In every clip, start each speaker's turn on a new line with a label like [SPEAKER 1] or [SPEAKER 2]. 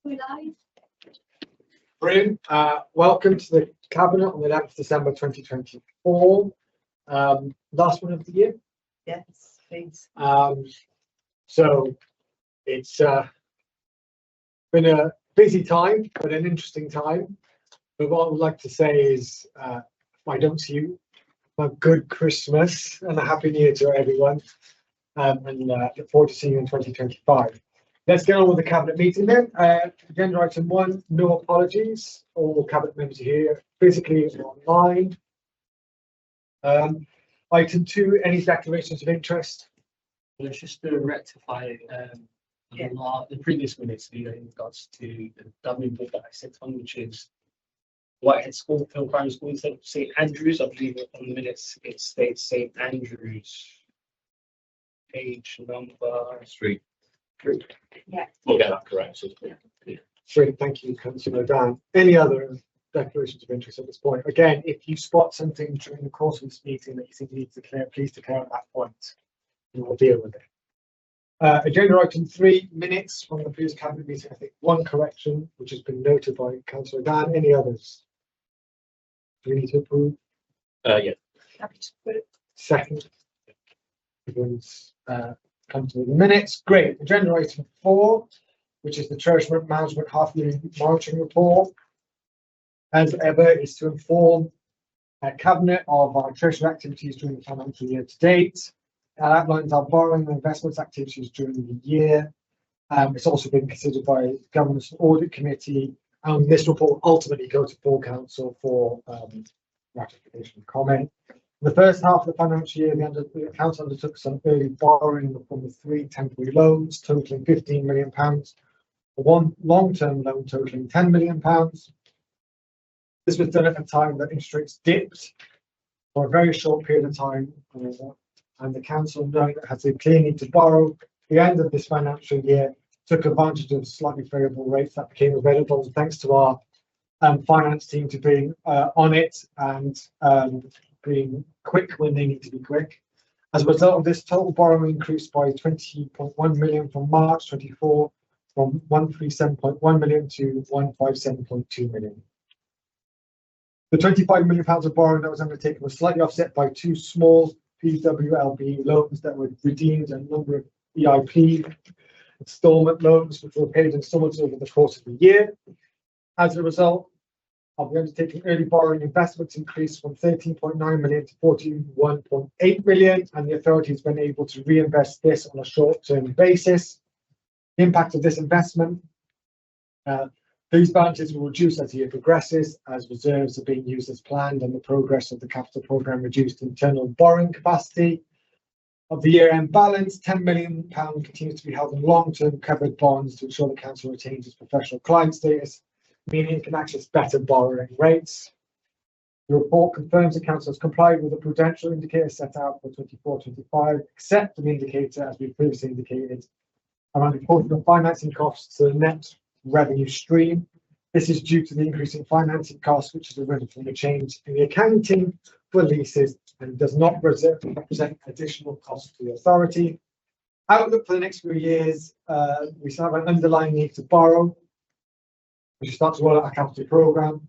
[SPEAKER 1] We're live.
[SPEAKER 2] Brilliant. Welcome to the Cabinet on the 11th December 2024. Last one of the year.
[SPEAKER 1] Yes, please.
[SPEAKER 2] So it's been a busy time, but an interesting time. But what I would like to say is, if I don't see you, a good Christmas and a Happy New Year to everyone. And look forward to seeing you in 2025. Let's get on with the Cabinet meeting then. Agenda item 1, no apologies. All Cabinet members are here physically and online. Item 2, any declarations of interest?
[SPEAKER 3] Let's just rectify the previous minutes in regards to the W book that I sent on, which is Whitehead School, Hill Primary School instead of St Andrews. I believe on the minutes it states St Andrews. Page number
[SPEAKER 4] 3.
[SPEAKER 1] Yeah.
[SPEAKER 4] We'll get that correct. So,
[SPEAKER 2] Brilliant, thank you, Councillor Dan. Any other declarations of interest at this point? Again, if you spot something during the course of this meeting that you think needs to clear, please declare at that point, and we'll deal with it. Agenda item 3, minutes from the previous Cabinet meeting. I think one correction, which has been noted by Councillor Dan. Any others? Do we need to approve?
[SPEAKER 4] yeah.
[SPEAKER 1] Happy to put it.
[SPEAKER 2] Second. Everyone's comfortable with the minutes. Great. Agenda item 4, which is the Treasury Management Half-Yearly Monitoring Report. As ever, is to inform Cabinet of our Treasury activities during the financial year to date. It outlines our borrowing and investments activities during the year. It's also been considered by the Governance and Audit Committee, and this report will ultimately go to full council for ratification and comment. In the first half of the financial year, the council undertook some early borrowing from the 3 temporary loans totaling £15 million, one long-term loan totaling £10 million. This was done at a time that interest rates dipped for a very short period of time, and the council, knowing that it has a clear need to borrow at the end of this financial year, took advantage of slightly favourable rates that became available, thanks to our finance team to being on it and being quick when they need to be quick. As a result of this, total borrowing increased by 20.1 million from March 24, from 137.1 million to 157.2 million. The £25 million of borrowing that was undertaken was slightly offset by 2 small PWLB loans that were redeemed, and a number of EIP instalment loans which were paid in installments over the course of the year. As a result of the undertaking, early borrowing investments increased from 13.9 million to 41.8 million, and the authority has been able to reinvest this on a short-term basis. The impact of this investment, these balances will reduce as the year progresses, as reserves are being used as planned and the progress of the capital programme reduced internal borrowing capacity. Of the year-end balance, £10 million continues to be held in long-term covered bonds to ensure the council retains its professional client status, meaning it can access better borrowing rates. The report confirms the council has complied with the prudential indicators set out for 24-25, except for the indicator, as we previously indicated, around the portion of financing costs to the net revenue stream. This is due to the increase in financing costs, which is arisen from the change in the accounting for leases and does not represent additional costs to the authority. Outlook for the next few years, we still have an underlying need to borrow, which starts to roll out our capital programme.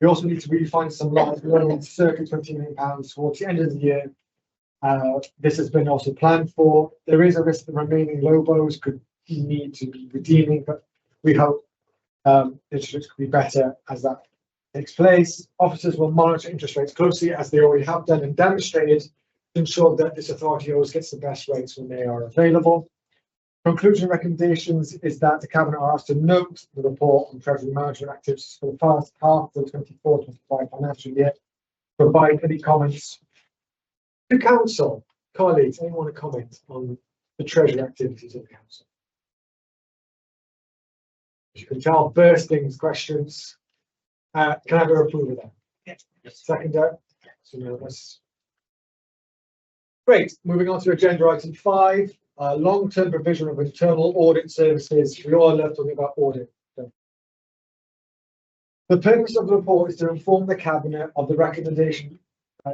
[SPEAKER 2] We also need to refinance some large loans, circa £20 million towards the end of the year. This has been also planned for. There is a risk that remaining lobos could need to be redeeming, but we hope interest rates could be better as that takes place. Officers will monitor interest rates closely, as they already have done and demonstrated, to ensure that this authority always gets the best rates when they are available. Conclusion recommendations is that the Cabinet are asked to note the report on Treasury management activities for the first half of the 24-25 financial year. Provide any comments to council. Colleagues, anyone want to comment on the Treasury activities of the council? As you can tell, bursting questions. Can I have a approval there?
[SPEAKER 1] Yes.
[SPEAKER 2] Seconder? So nervous. Great. Moving on to agenda item 5, long-term provision of internal audit services. We all love talking about audit. The purpose of the report is to inform the Cabinet of the recommendation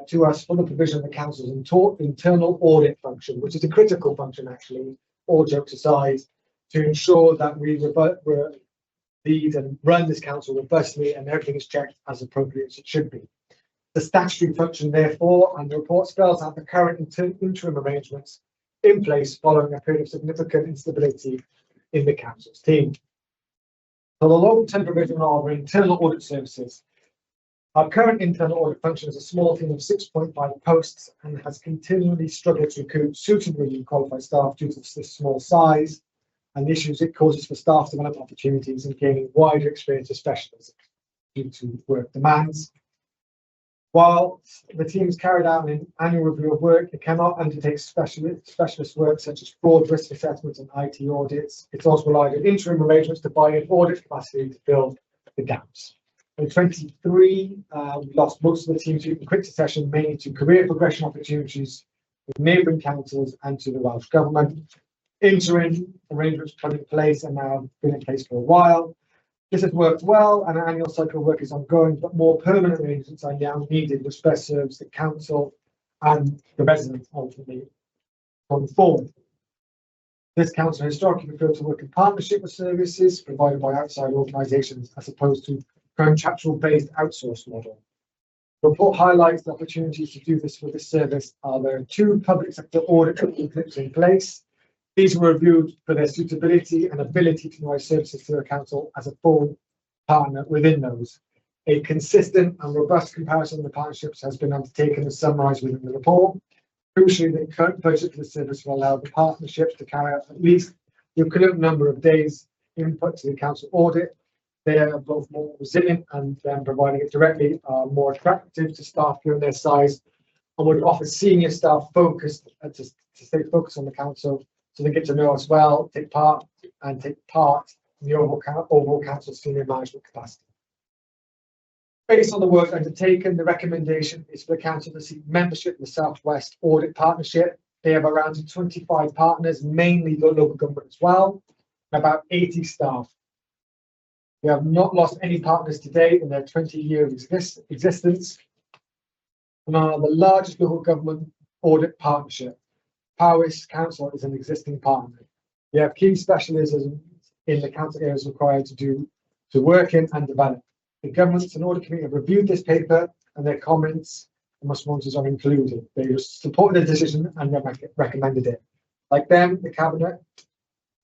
[SPEAKER 2] to us for the provision of the council's internal audit function, which is a critical function, actually, all jokes aside, to ensure that we lead and run this council robustly, and everything is checked as appropriate as it should be. The statutory function, therefore, and the report spells out the current interim arrangements in place following a period of significant instability in the council's team. So the long-term provision of our internal audit services. Our current internal audit function is a small team of 6.5 posts and has continually struggled to recruit suitably qualified staff due to this small size and the issues it causes for staff development opportunities and gaining wider experience of specialism due to work demands. While the team has carried out an annual review of work, it cannot undertake specialist work such as fraud risk assessments and IT audits. It's also relied on interim arrangements to buy in audit capacity to fill the gaps. In 23, we lost most of the team due to quick succession, mainly to career progression opportunities with neighbouring councils and to the Welsh Government. Interim arrangements put in place and now been in place for a while. This has worked well, and our annual cycle of work is ongoing, but more permanent arrangements are now needed, which best serves the council and the residents ultimately going forward. This council historically preferred to work in partnership with services provided by outside organisations as opposed to contractual-based outsource model. The report highlights the opportunities to do this for this service. There are 2 public sector audit commitments in place. These were reviewed for their suitability and ability to provide services to the council as a full partner within those. A consistent and robust comparison of the partnerships has been undertaken and summarised within the report. Crucially, the current budget for the service will allow the partnerships to carry out at least the equivalent number of days input to the council audit. They are both more resilient and providing it directly are more attractive to staff given their size and would offer senior staff focused to stay focused on the council so they get to know us well, take part in the overall council senior management capacity. Based on the work undertaken, the recommendation is for the council to seek membership in the South West Audit Partnership. They have around 25 partners, mainly the local government as well, and about 80 staff. We have not lost any partners to date in their 20-year existence, and are the largest local government audit partnership. Powys Council is an existing partner. We have key specialisms in the council areas required to work in and develop. The governance and audit committee have reviewed this paper and their comments and responses are included. They supported the decision and recommended it. Like them, the cabinet,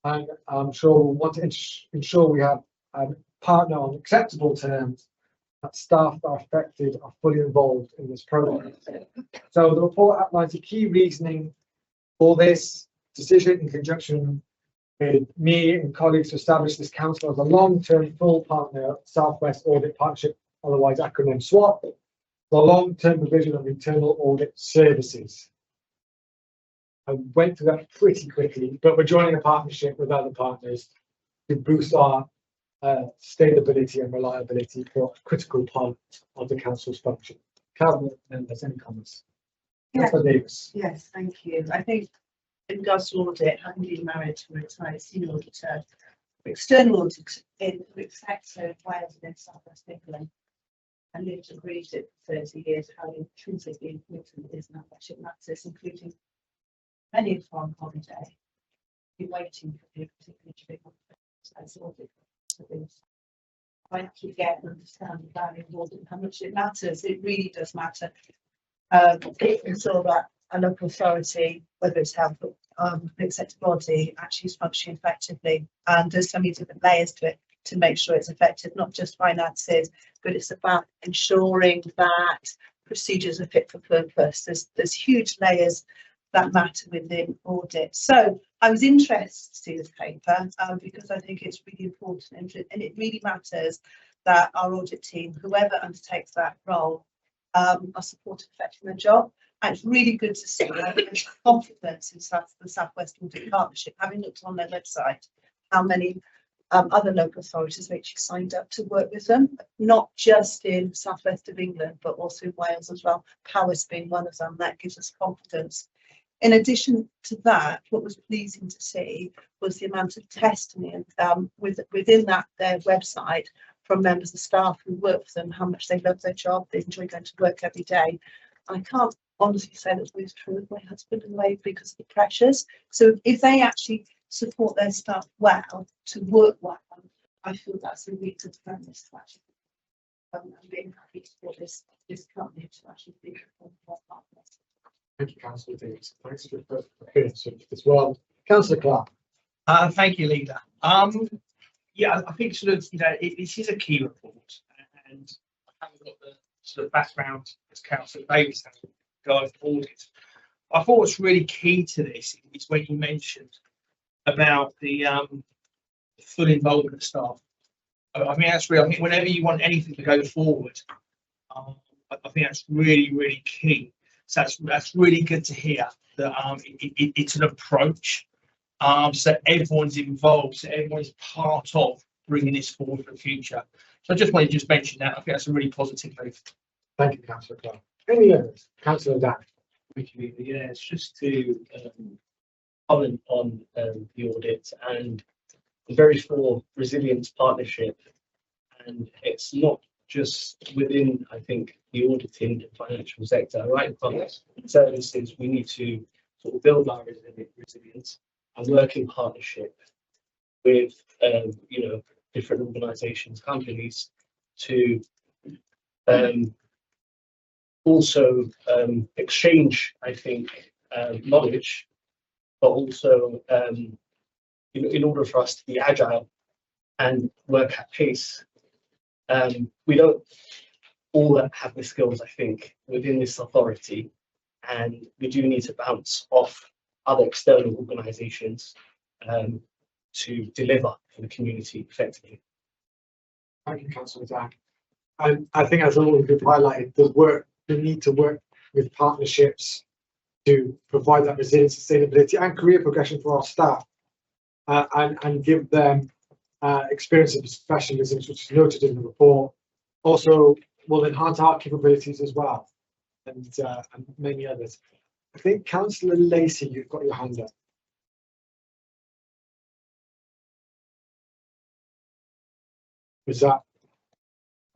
[SPEAKER 2] and I'm sure we'll want to ensure we have a partner on acceptable terms, that staff that are affected are fully involved in this program. So the report outlines the key reasoning for this decision in conjunction with me and colleagues to establish this council as a long-term full partner of South West Audit Partnership, otherwise acronym SWAP, the long-term provision of internal audit services. I went through that pretty quickly, but we're joining a partnership with other partners to boost our sustainability and reliability for a critical part of the council's function. Cabinet members, any comments?
[SPEAKER 1] Yes.
[SPEAKER 2] Davis.
[SPEAKER 1] Yes, thank you. I think in regards to audit, having been married to a retired senior auditor, external audit in the sector of Wales and in South West England, and lived and breathed it for 30 years, how intrinsically important it is in partnership matters, including many of on holiday, be waiting for the particular trigger as audit. I actually get and understand the value of audit and how much it matters. It really does matter. It ensure that a local authority, whether it's health or executive body, actually is functioning effectively. And there's so many different layers to it to make sure it's effective, not just finances, but it's about ensuring that procedures are fit for purpose. There's huge layers that matter within audit. So I was interested to see this paper because I think it's really important and it really matters that our audit team, whoever undertakes that role, are supported effectively in their job. And it's really good to see that there's confidence in the South West Audit Partnership, having looked on their website, how many other local authorities have actually signed up to work with them, not just in South West of England, but also in Wales as well, Powys being one of them. That gives us confidence. In addition to that, what was pleasing to see was the amount of testimony within their website from members of staff who work for them, how much they love their job, they enjoy going to work every day. I can't honestly say that's always true with my husband in a way because of the pressures. So if they actually support their staff well, to work well, I feel that's a really good premise to actually. I'm being happy for this company to actually think of what partners.
[SPEAKER 2] Thank you, Councillor Davis. Thanks for the appearance as well. Councillor Clark.
[SPEAKER 5] Thank you, leader. Yeah, I think sort of, this is a key report, and I haven't got the sort of background as Councillor Davis has going audit. I thought what's really key to this is when you mentioned about the full involvement of staff. I mean, that's really, I think whenever you want anything to go forward, I think that's really, really key. So that's really good to hear that it's an approach. So everyone's involved, so everyone's part of bringing this forward for the future. So I just wanted to mention that. I think that's a really positive move.
[SPEAKER 2] Thank you, Councillor Clark. Any others? Councillor Dan.
[SPEAKER 3] Yeah, it's just to comment on the audit and the very full resilience partnership. And it's not just within, I think, the auditing and financial sector, right? But services, we need to sort of build our resilience and work in partnership with, different organisations, companies to also exchange, I think, knowledge, but also in order for us to be agile and work at pace. We don't all have the skills, I think, within this authority, and we do need to bounce off other external organisations to deliver for the community effectively.
[SPEAKER 2] Thank you, Councillor Dan. And I think, as all of you highlighted, the need to work with partnerships to provide that resilience, sustainability, and career progression for our staff, and give them experience and professionalism, which is noted in the report. Also, will enhance our capabilities as well, and many others. I think, Councillor Lacey, you've got your hand up. Is that?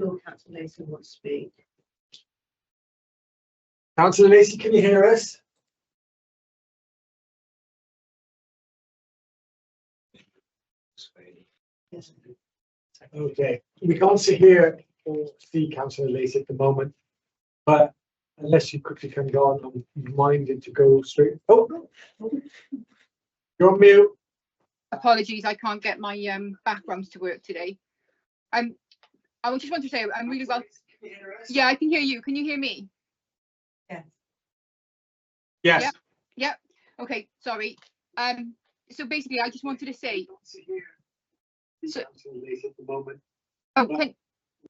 [SPEAKER 1] Councillor Lacey wants to speak.
[SPEAKER 2] Councillor Lacey, can you hear us?
[SPEAKER 1] Yes.
[SPEAKER 2] Okay, we can't hear or see Councillor Lacey at the moment, but unless you quickly can go on, I'm minded to go straight. Oh, no. You're on mute.
[SPEAKER 6] Apologies, I can't get my backgrounds to work today. I just want to say I'm really well. Yeah, I can hear you. Can you hear me?
[SPEAKER 1] Yeah.
[SPEAKER 2] Yes.
[SPEAKER 6] Yeah. Okay. Sorry. So basically, I just wanted to say. So,
[SPEAKER 2] Councillor Lacey at the moment.
[SPEAKER 6] oh,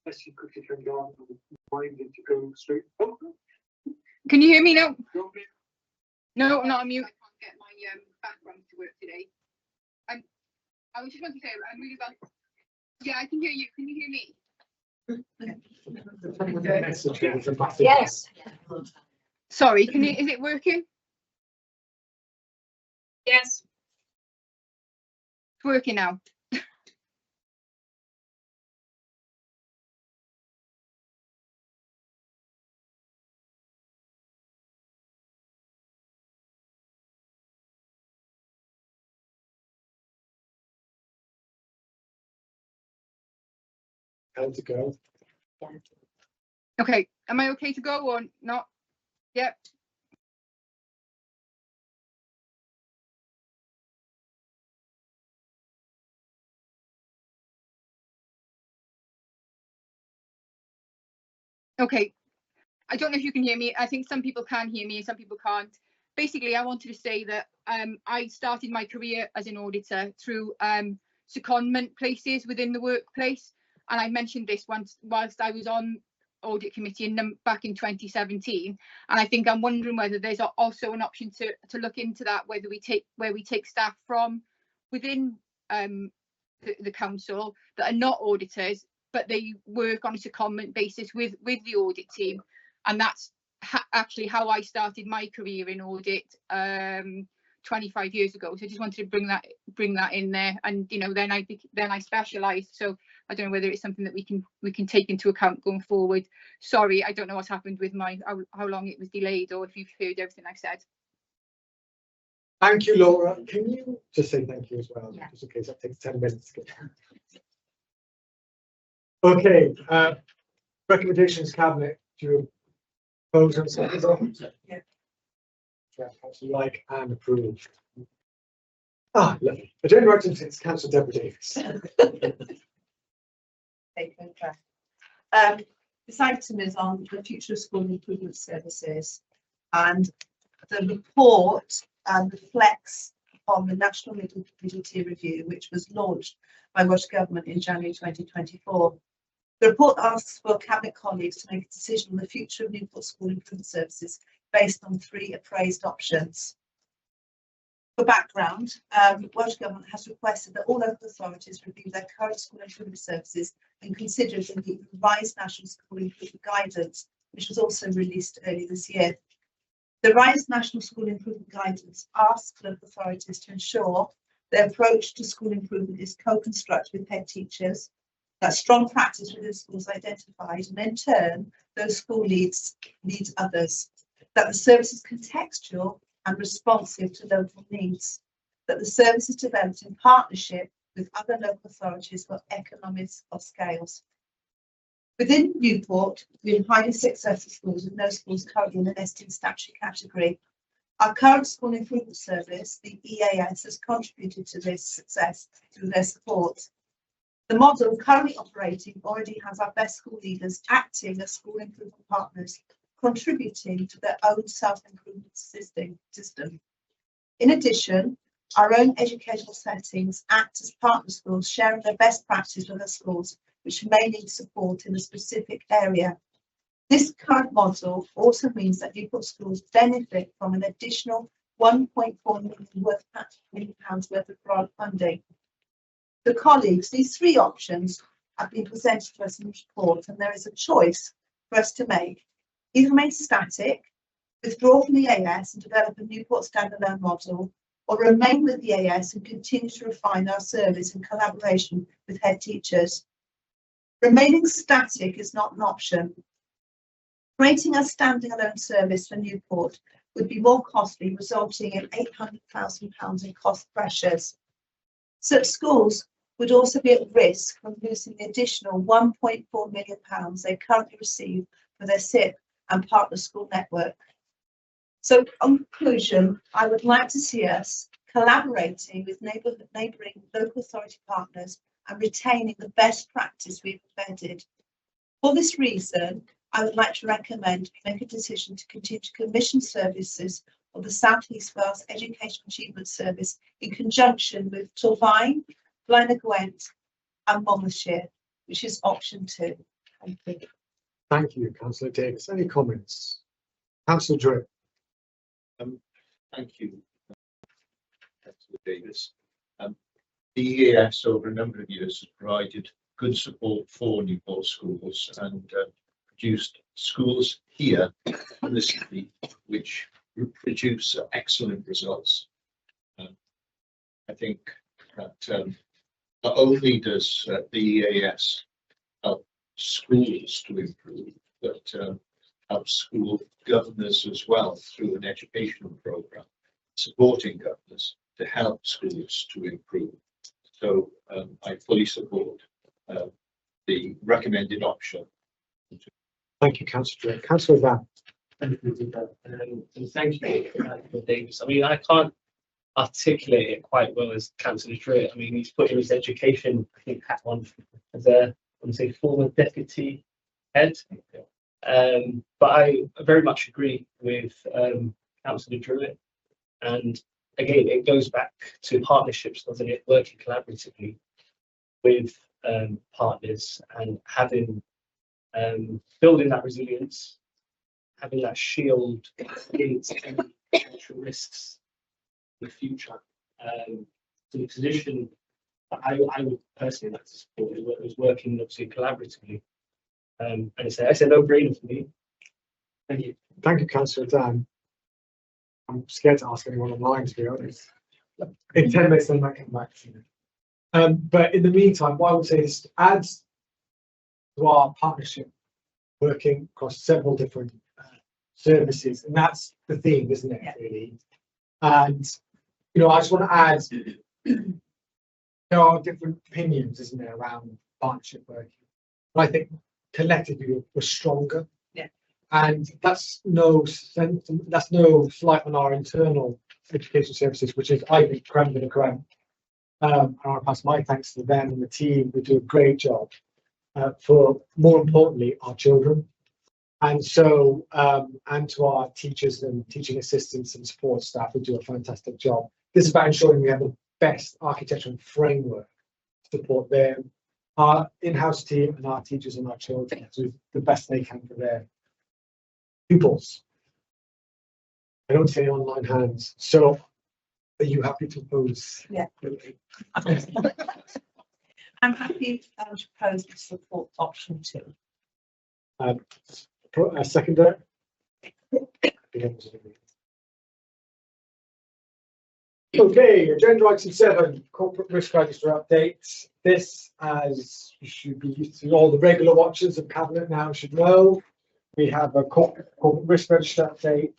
[SPEAKER 2] Unless you quickly can go on, I'm minded to go straight. Oh,
[SPEAKER 6] can you hear me now?
[SPEAKER 2] you're on mute.
[SPEAKER 6] No, I'm not on mute. I can't get my backgrounds to work today. I just want to say I'm really well. Yeah, I can hear you. Can you hear me?
[SPEAKER 1] Yes.
[SPEAKER 6] Sorry, is it working?
[SPEAKER 1] Yes.
[SPEAKER 6] It's working now.
[SPEAKER 2] How to go?
[SPEAKER 6] Okay, am I okay to go or not? Yep. Okay, I don't know if you can hear me. I think some people can hear me and some people can't. Basically, I wanted to say that I started my career as an auditor through secondment places within the workplace. And I mentioned this once whilst I was on audit committee back in 2017. And I think I'm wondering whether there's also an option to look into that, whether we take staff from within the council that are not auditors, but they work on a secondment basis with the audit team. And that's actually how I started my career in audit 25 years ago. So I just wanted to bring that in there. And then I specialised. So I don't know whether it's something that we can take into account going forward. Sorry, I don't know what's happened with how long it was delayed, or if you've heard everything I've said.
[SPEAKER 2] Thank you, Laura. Can you just say thank you as well?
[SPEAKER 1] Yeah.
[SPEAKER 2] Just in case that takes 10 minutes. Okay, recommendations cabinet to oppose and second.
[SPEAKER 1] Yeah.
[SPEAKER 2] Councillor like and approved. Ah, lovely. Agenda item 6, Councillor Deborah Davis.
[SPEAKER 1] This item is on the future of school improvement services, and the report reflects on the National Middle Tier Review, which was launched by Welsh Government in January 2024. The report asks for Cabinet colleagues to make a decision on the future of Newport school improvement services based on 3 appraised options. For background, Welsh Government has requested that all local authorities review their current school improvement services and consider it in the revised National School Improvement Guidance, which was also released earlier this year. The revised National School Improvement Guidance asks local authorities to ensure their approach to school improvement is co-constructed with head teachers, that strong practice within schools identified, and in turn, those school leads others, that the service is contextual and responsive to local needs, that the service is developed in partnership with other local authorities for economies of scales. Within Newport, we have highly successful schools with no schools currently in the nesting statutory category. Our current school improvement service, the EAS, has contributed to this success through their support. The model currently operating already has our best school leaders acting as school improvement partners, contributing to their own self-improvement system. In addition, our own educational settings act as partner schools, sharing their best practice with their schools, which may need support in a specific area. This current model also means that Newport schools benefit from an additional £1.4 million worth of grant funding. The colleagues, these 3 options have been presented to us in the report, and there is a choice for us to make. Either remain static, withdraw from the EAS and develop a Newport standalone model, or remain with the EAS and continue to refine our service in collaboration with head teachers. Remaining static is not an option. Creating a standalone service for Newport would be more costly, resulting in £800,000 in cost pressures. Such schools would also be at risk from losing the additional £1.4 million they currently receive for their SIP and partner school network. So, in conclusion, I would like to see us collaborating with neighbouring local authority partners and retaining the best practice we've embedded. For this reason, I would like to recommend we make a decision to continue to commission services of the South East Wales Education Achievement Service in conjunction with Torfaen, Blaenau Gwent and Monmouthshire, which is option 2. Thank you.
[SPEAKER 2] Thank you, Councillor Davis. Any comments? Councillor Drake.
[SPEAKER 4] Thank you, Councillor Davis. The EAS over a number of years has provided good support for Newport schools and produced schools here in the city which produce excellent results. I think that not only does the EAS help schools to improve, but helps school governors as well through an educational program, supporting governors to help schools to improve. So I fully support the recommended option.
[SPEAKER 2] Thank you, Councillor Drake. Councillor Van.
[SPEAKER 3] And thank you, Davis. I mean, I can't articulate it quite well as Councillor Drake. I mean, he's put in his education, I think, hat on as a, I want to say, former deputy head. But I very much agree with Councillor Druitt. And again, it goes back to partnerships, doesn't it? Working collaboratively with partners and having building that resilience, having that shield against any potential risks in the future. To the position that I would personally like to support is working obviously collaboratively. And it's a no-brainer for me. Thank you.
[SPEAKER 2] Thank you, Councillor Dan. I'm scared to ask anyone online, to be honest. In 10 minutes, I might come back to you. But in the meantime, what I would say is adds to our partnership working across several different services, and that's the theme, isn't it, really? And, you know, I just want to add, there are different opinions, isn't there, around partnership working. But I think collectively we're stronger.
[SPEAKER 1] Yeah.
[SPEAKER 2] And that's no slight on our internal education services, which is, I think, creme de la creme. I want to pass my thanks to them and the team who do a great job for, more importantly, our children. And so, and to our teachers and teaching assistants and support staff who do a fantastic job. This is about ensuring we have the best architectural framework to support them, our in-house team and our teachers and our children to do the best they can for their pupils. I don't see any online hands, so are you happy to propose?
[SPEAKER 1] Yeah. I'm happy to propose to support option 2.
[SPEAKER 2] A seconder? Okay, agenda item 7, corporate risk register updates. This, as you should be used to, all the regular watchers of Cabinet now should know, we have a corporate risk register update.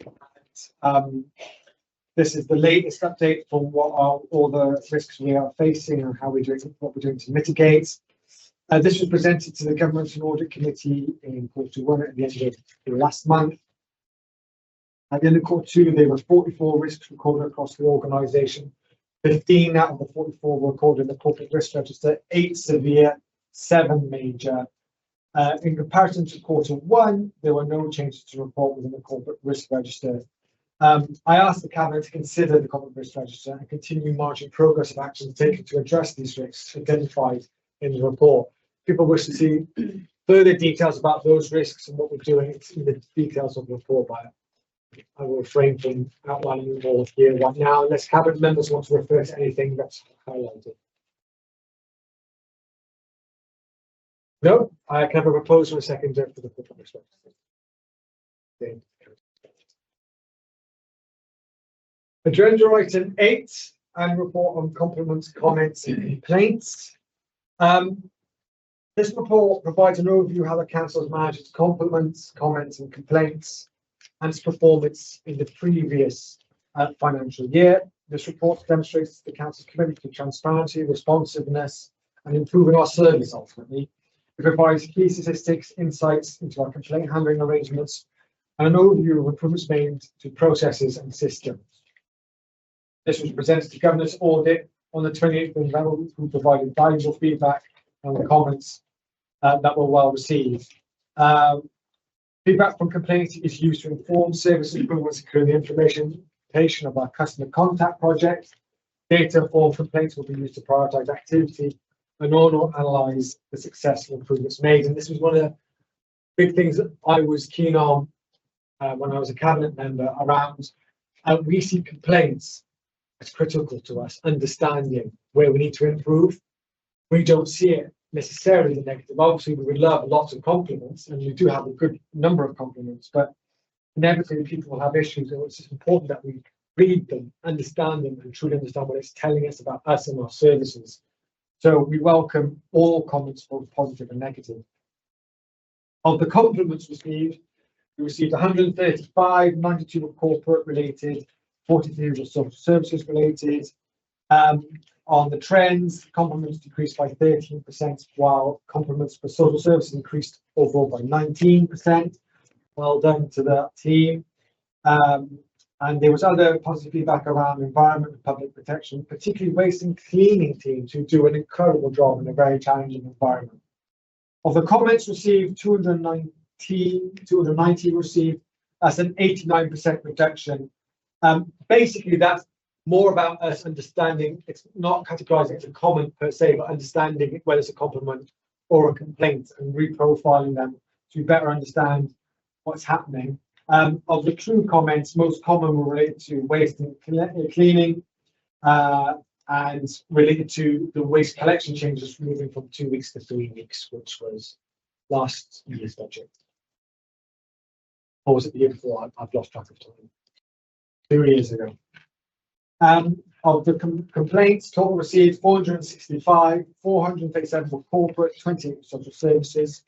[SPEAKER 2] This is the latest update from what are all the risks we are facing and how we're doing, what we're doing to mitigate. This was presented to the Government and Audit Committee in Q1 at the end of last month. At the end of Q2, there were 44 risks recorded across the organisation. 15 out of the 44 were recorded in the corporate risk register, 8 severe, 7 major. In comparison to Q1, there were no changes to report within the corporate risk register. I asked the Cabinet to consider the corporate risk register and continue monitoring progress of actions taken to address these risks identified in the report. People wish to see further details about those risks and what we're doing. It's in the details of the report, but I will refrain from outlining them all here right now, unless Cabinet members want to refer to anything that's highlighted. No, I can have a proposal and a second for the corporate risk register. Agenda item 8, and report on compliments, comments and complaints. This report provides an overview of how the council has managed its compliments, comments and complaints and its performance in the previous financial year. This report demonstrates the council's commitment to transparency, responsiveness and improving our service ultimately. It provides key statistics, insights into our complaint handling arrangements and an overview of improvements made to processes and systems. This was presented to Governance Audit on the 28th of November, who provided valuable feedback and the comments that were well received. Feedback from complaints is used to inform service improvements, including the implementation of our customer contact project. Data informed complaints will be used to prioritise activity and analyse the successful improvements made. And this was one of the big things that I was keen on when I was a Cabinet member around. We see complaints as critical to us understanding where we need to improve. We don't see it necessarily the negative. Obviously, we would love lots of compliments, and we do have a good number of compliments, but inevitably people will have issues, and it's important that we read them, understand them, and truly understand what it's telling us about us and our services. So we welcome all comments, both positive and negative. Of the compliments received, we received 135, 92 were corporate related, 43 were social services related. On the trends, compliments decreased by 13%, while compliments for social services increased overall by 19%. Well done to that team. And there was other positive feedback around environment and public protection, particularly waste and cleaning teams who do an incredible job in a very challenging environment. Of the comments received, 290 received. That's an 89% reduction. Basically, that's more about us understanding. It's not categorizing as a comment per se, but understanding whether it's a compliment or a complaint and reprofiling them to better understand what's happening. Of the true comments, most common were related to waste and cleaning and related to the waste collection changes moving from 2 weeks to 3 weeks, which was last year's budget. Or was it the year before? I've lost track of time. 2 years ago. Of the complaints, total received 465, 437 were corporate, 28 were social services.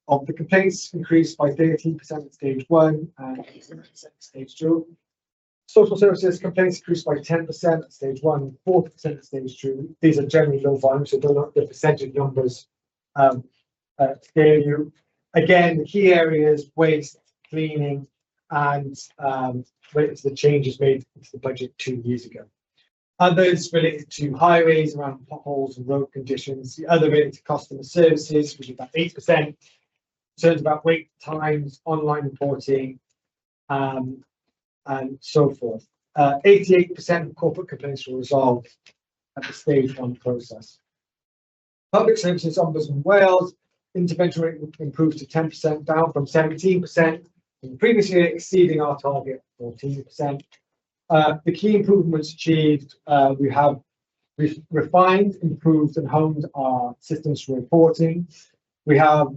[SPEAKER 2] Of the complaints, increased by 13% at stage 1 and 8% at stage 2. Social services complaints increased by 10% at stage 1, 40% at stage 2. These are generally low volume, so they're not the percentage numbers scale you. Again, the key areas: waste, cleaning, and related to the changes made to the budget 2 years ago. Others related to highways around potholes and road conditions. The other related to customer services, which is about 8%. Concerns about wait times, online reporting, and so forth. 88% of corporate complaints were resolved at the stage 1 process. Public Services Ombudsman Wales intervention rate improved to 10%, down from 17% in the previous year, exceeding our target 14%. The key improvements achieved: we've refined, improved, and honed our systems for reporting. We have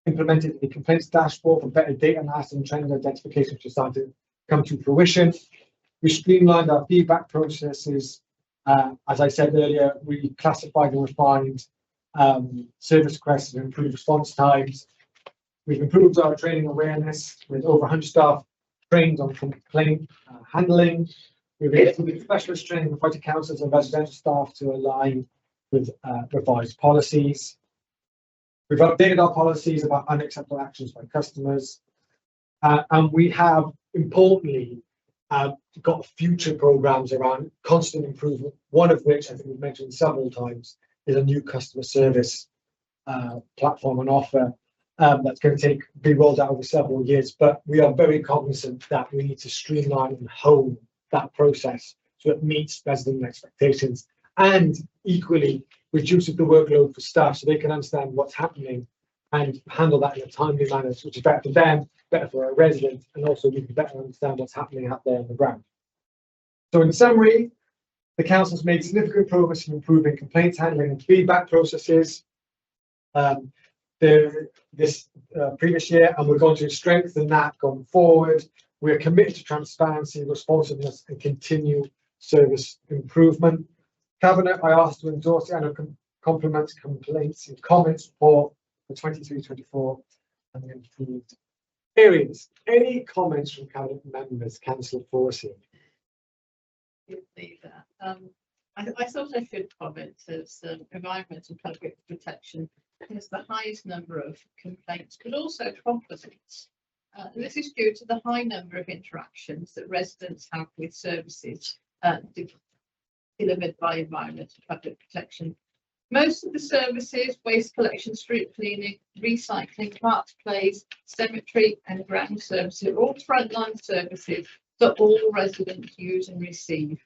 [SPEAKER 2] implemented a complaints dashboard for better data analysis and trend identification, which is starting to come to fruition. We streamlined our feedback processes. As I said earlier, we classified and refined service requests and improved response times. We've improved our training awareness with over 100 staff trained on complaint handling. We've implemented specialist training for project councillors and residential staff to align with revised policies. We've updated our policies about unacceptable actions by customers. And we have, importantly, got future programs around constant improvement, one of which I think we've mentioned several times is a new customer service platform and offer that's going to be rolled out over several years. But we are very cognizant that we need to streamline and hone that process so it meets resident expectations, and equally reduces the workload for staff so they can understand what's happening and handle that in a timely manner, which is better for them, better for our residents, and also we can better understand what's happening out there on the ground. So in summary, the council's made significant progress in improving complaints handling and feedback processes this previous year, and we're going to strengthen that going forward. We're committed to transparency, responsiveness, and continued service improvement. Cabinet, I asked to endorse the annual compliments, complaints, and comments for the 23-24 and the improved areas. Any comments from Cabinet members? Councillor Forsey.
[SPEAKER 7] I thought I should comment as environment and public protection has the highest number of complaints, but also compliments. This is due to the high number of interactions that residents have with services delivered by environment and public protection. Most of the services, waste collection, street cleaning, recycling, parks, plays, cemetery and ground services, are all frontline services that all residents use and receive.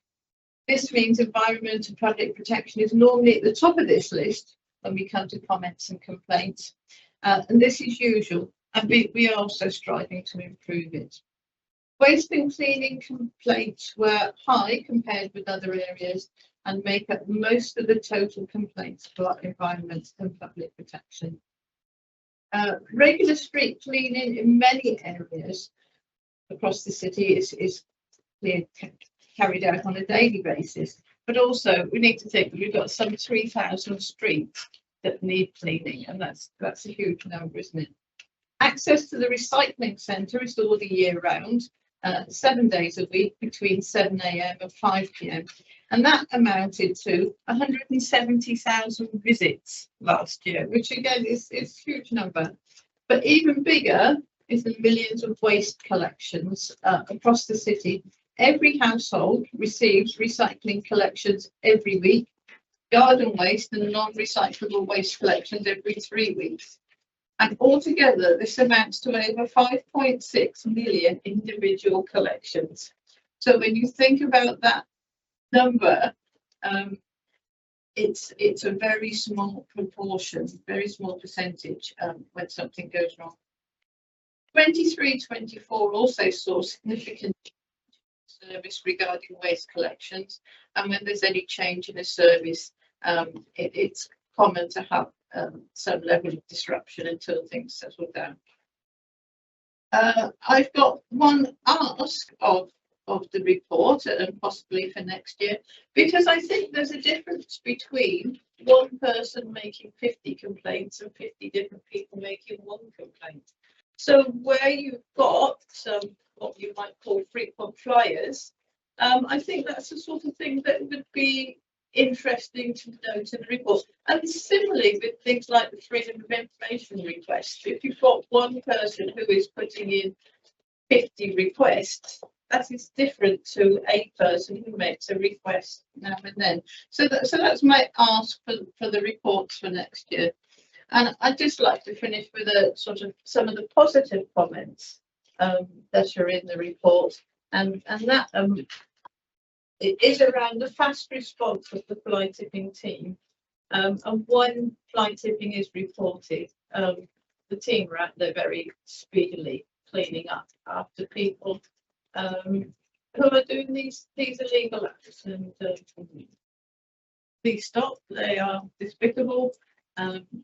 [SPEAKER 7] This means environment and public protection is normally at the top of this list when we come to comments and complaints. And this is usual, and we are also striving to improve it. Waste and cleaning complaints were high compared with other areas and make up most of the total complaints for environment and public protection. Regular street cleaning in many areas across the city is carried out on a daily basis, but also we need to think we've got some 3,000 streets that need cleaning, and that's a huge number, isn't it? Access to the recycling centre is all the year round, 7 days a week between 7 AM and 5 PM, and that amounted to 170,000 visits last year, which again is a huge number. But even bigger is the millions of waste collections across the city. Every household receives recycling collections every week, garden waste and non-recyclable waste collections every 3 weeks. And altogether, this amounts to over 5.6 million individual collections. So when you think about that number, it's a very small proportion, very small percentage when something goes wrong. 23-24 also saw significant service regarding waste collections, and when there's any change in a service, it's common to have some level of disruption until things settle down. I've got one ask of the report, and possibly for next year, because I think there's a difference between one person making 50 complaints and 50 different people making one complaint. So where you've got some what you might call frequent flyers, I think that's the sort of thing that would be interesting to note in the report. And similarly with things like the freedom of information requests, if you've got one person who is putting in 50 requests, that is different to a person who makes a request now and then. So that's my ask for the reports for next year. And I'd just like to finish with a sort of some of the positive comments that are in the report, and that it is around the fast response of the fly tipping team. And when fly tipping is reported, the team are out there very speedily cleaning up after people who are doing these illegal acts, and please stop. They are despicable,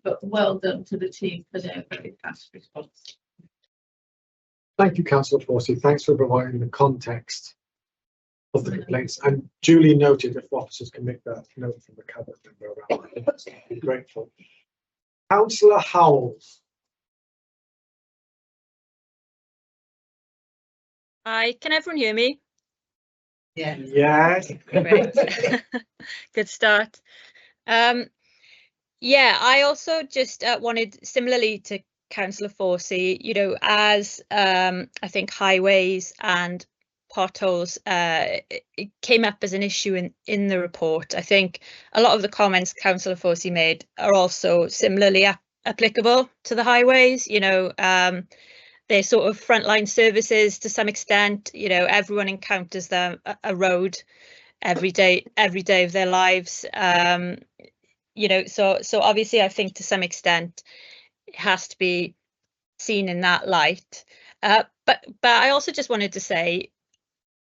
[SPEAKER 7] but well done to the team for their very fast response.
[SPEAKER 2] Thank you, Councillor Forsey. Thanks for providing the context of the complaints, and duly noted if officers can make that note from the cover. I'd be grateful. Councillor Howells.
[SPEAKER 8] Hi, can everyone hear me?
[SPEAKER 1] Yeah.
[SPEAKER 2] Yes.
[SPEAKER 8] Great. Good start. Yeah, I also just wanted, similarly to Councillor Forsey, you know, as I think highways and potholes it came up as an issue in the report. I think a lot of the comments Councillor Forsey made are also similarly applicable to the highways. You know, they're sort of frontline services to some extent. You know, everyone encounters them a road every day of their lives. You know, so obviously I think to some extent it has to be seen in that light. But I also just wanted to say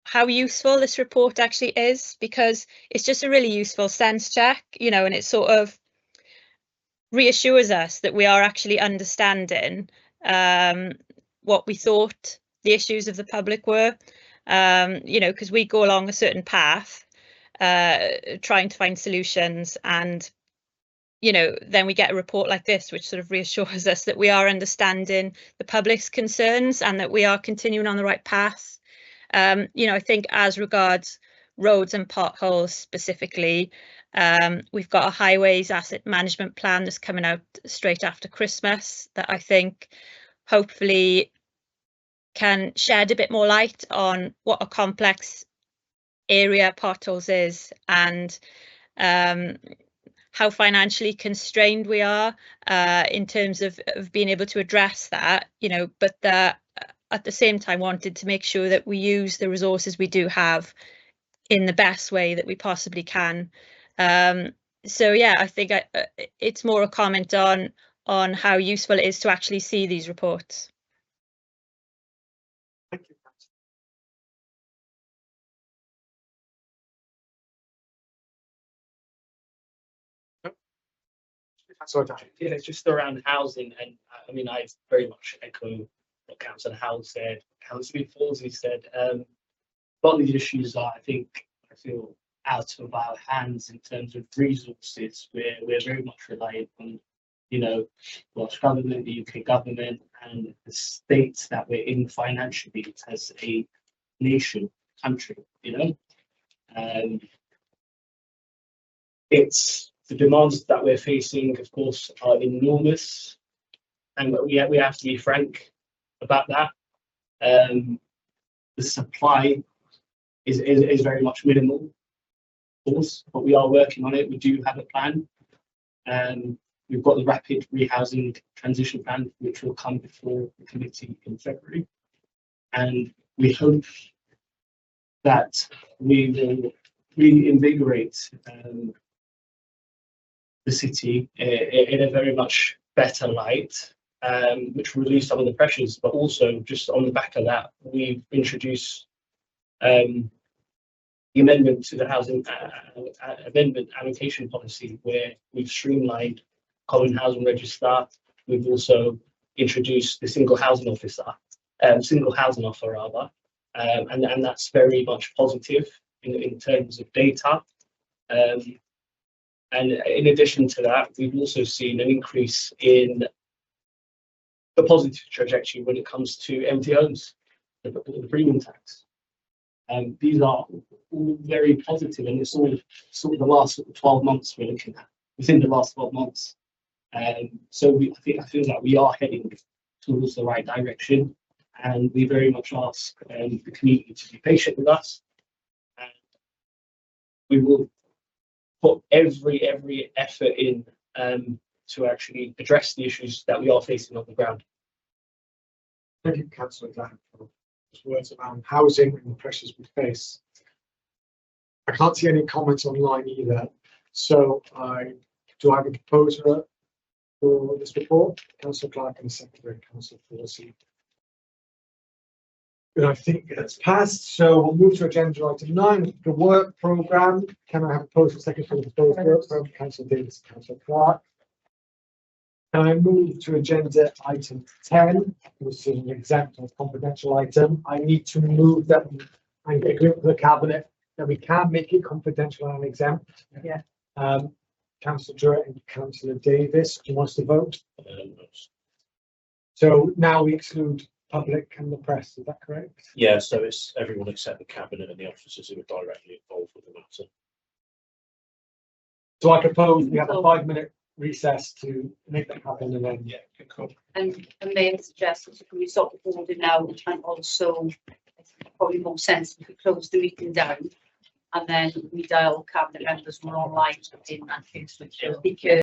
[SPEAKER 8] how useful this report actually is, because it's just a really useful sense check, you know, and it sort of reassures us that we are actually understanding what we thought the issues of the public were, you know, because we go along a certain path trying to find solutions, and you know, then we get a report like this which sort of reassures us that we are understanding the public's concerns and that we are continuing on the right path. You know, I think as regards roads and potholes specifically, we've got a highways asset management plan that's coming out straight after Christmas that I think hopefully can shed a bit more light on what a complex area potholes is, and how financially constrained we are in terms of being able to address that, you know, but at the same time wanted to make sure that we use the resources we do have in the best way that we possibly can. So yeah, I think it's more a comment on how useful it is to actually see these reports.
[SPEAKER 2] Thank you. Sorry,
[SPEAKER 3] Yeah, just around housing, and I mean, I very much echo what Councillor Howell said, Councillor Forsey said. A lot of the issues are, I feel out of our hands in terms of resources. We're very much reliant on, you know, Welsh Government, the UK government, and the states that we're in financially as a nation, country, you know. It's the demands that we're facing, of course, are enormous, and we have to be frank about that. The supply is very much minimal, of course, but we are working on it. We do have a plan. We've got the rapid rehousing transition plan, which will come before the committee in February, and we hope that we will reinvigorate the city in a very much better light, which will relieve some of the pressures. But also, just on the back of that, we've introduced the amendment to the housing amendment allocation policy, where we've streamlined common housing register. We've also introduced the single housing offer rather, and that's very much positive in terms of data. And in addition to that, we've also seen an increase in the positive trajectory when it comes to empty homes, the premium tax. These are all very positive, and it's all sort of the last sort of 12 months we're looking at, within the last 12 months. So I feel that we are heading towards the right direction, and we very much ask the community to be patient with us. And we will put every effort in to actually address the issues that we are facing on the ground.
[SPEAKER 2] Thank you, Councillor Glenn, for those words around housing and the pressures we face. I can't see any comments online either, so do I have a proposer for this report? Councillor Clark and Secretary, Councillor Forsey. And I think it's passed, so we'll move to agenda item 9, the work programme. Can I have a proposer second for the proposed work programme? Councillor Davis, Councillor Clark. Can I move to agenda item 10, which is an exempt or confidential item? I need to move that and get agreement with the cabinet that we can make it confidential and exempt.
[SPEAKER 1] Yeah.
[SPEAKER 2] Councillor Druitt and Councillor Davis, do you want us to vote? So now we exclude public and the press, is that correct?
[SPEAKER 9] Yeah, so it's everyone except the cabinet and the officers who are directly involved with the matter.
[SPEAKER 2] So I propose we have a 5-minute recess to make that happen, and then cool.
[SPEAKER 10] And may I suggest that we stop recording now, and also probably more sense if we close the meeting down and then we dial cabinet members who are online in that case, because